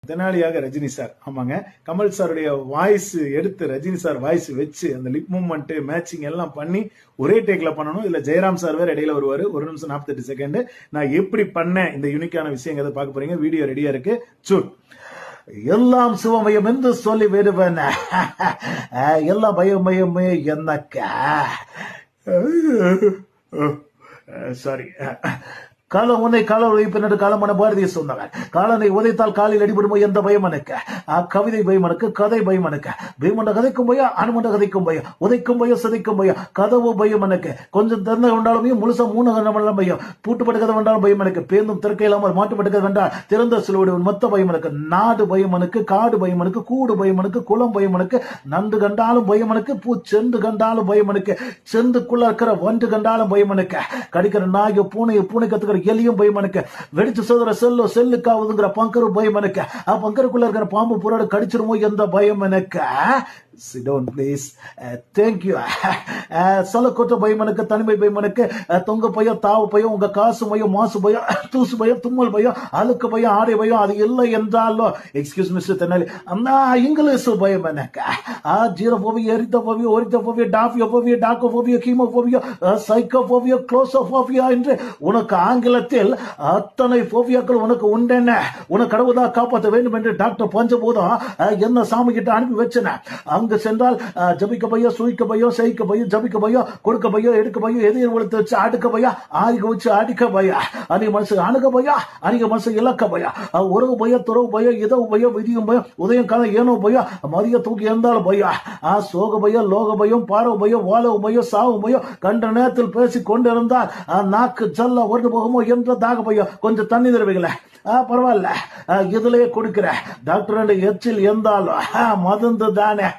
தெனாலியாக Rajini sir. ஆமாங்க, கமல் சாருடைய voice எடுத்து ரஜினி சார் வாய்ஸ் வச்சு அந்த லிப் மூவ்மெண்ட் மேட்சிங் எல்லாம் பண்ணி ஒரே டேக்ல பண்ணணும். இல்ல ஜெயராம் சார் வேற இடையில வருவாரு. 1 நிமிஷம் 48 செகண்ட். நான் எப்படி பண்ணேன் இந்த யூனிக்கான விஷயங்கிறத பார்க்க போறீங்க. வீடியோ ரெடியா இருக்கு. சூட். எல்லாம் சிவமயம் என்று சொல்லி வருவன், எல்லா பயமயமே என்னக்கா. சாரி. காலம் உன்னை கால உழைப்பினர் காலமான பாரதிய சொன்னவன். காலனை உதைத்தால் காலில் அடிபடுமோ எந்த பயம் எனக்கு. கவிதை பயம் எனக்கு, கதை பயம் எனக்கு. பீமண்ட கதைக்கும் பயம், அனுமண்ட கதைக்கும் பயம், உதைக்கும் பயம், சிதைக்கும் பயம், கதவு பயம் எனக்கு. கொஞ்சம் திறந்த கொண்டாலும் முழுசா 3 கண்ணம் பயம். பூட்டுப்பட்ட கதை வேண்டாலும் பயம் எனக்கு. பேருந்தும் திறக்க இல்லாமல் மாட்டுப்பட்ட கதை வேண்டாம் திறந்த சிலுவடு மொத்த பயம் எனக்கு. நாடு பயம் எனக்கு, காடு பயம் எனக்கு, கூடு பயம் எனக்கு, குளம் பயம் எனக்கு. நண்டு கண்டாலும் பயம் எனக்கு, பூச்செண்டு கண்டாலும் பயம் எனக்கு. செந்துக்குள்ள இருக்கிற வண்டு கண்டாலும் பயம் எனக்கு. கடிக்கிற நாய் பூனை, பூனை கத்துக்கிற எலியும் பயம் எனக்கு. வெடிச்சு சோதர செல்லுக்காவதுங்கிற பங்கரு பயம் எனக்கு. பங்கருக்குள்ள இருக்கிற பாம்பு புறாடு கடிச்சிருமோ எந்த பயம் எனக்கு. Sit down, please. Thank you. சலக்கொட்ட பயம் எனக்கு, தனிமை பயம் எனக்கு. தொங்க பயம், தாவு பயம், உங்க காசு பயம், மாசு பயம், தூசு பயம், தும்மல் பயம், அழுக்கு பயம், ஆடை பயம். அது இல்லை என்றாலும் எக்ஸ்கியூஸ் மிஸ்டர் தென்னாலி, இங்கிலீஷ் பயம் எனக்கு. ஜீரோபோபியா, எரித்தோபோபியா, ஒரித்தோபோபியா, டாஃபியோபோபியா, டாக்கோபோபியா, கீமோபோபியா, சைக்கோபோபியா, குளோசோபோபியா என்று உனக்கு ஆங்கிலத்தில் அத்தனை போபியாக்கள் உனக்கு உண்டென்ன. உனக்கு கடவுளா காப்பாற்ற வேண்டும் என்று டாக்டர் பஞ்சபூதம் என்ன சாமி கிட்ட அனுப்பி வச்சன. அங்கு சென்றால் ஜபிக்க பையோ, சுயிக்க பையோ, செய்க்க பையோ, ஜபிக்க பையோ, கொடுக்க பையோ, எடுக்க பையோ, எதிர் ஒழுத்து வச்சு அடுக்க பையா, ஆதிக்க வச்சு அடிக்க பையா, அணிக மனசு அணுக பையா, அணிக மனசு இலக்க பையா, உறவு பையோ, துறவு பையோ, இதவு பையோ, விதியும் பையோ, உதயம் காலம் ஏனோ பையோ, மதிய தூக்கி இருந்தாலும் பையா, சோக பையோ, லோக பையும், பாரவு பையோ, வாழவு பையோ, சாவு பையோ, கண்ட நேரத்தில் பேசி கொண்டிருந்தால் நாக்கு ஜல்ல ஒன்று போகுமோ என்ற தாக பையோ. கொஞ்சம் தண்ணி தருவீங்கள, பரவாயில்ல, இதுலயே கொடுக்கிற டாக்டர் எச்சில் இருந்தாலும் மருந்து தானே.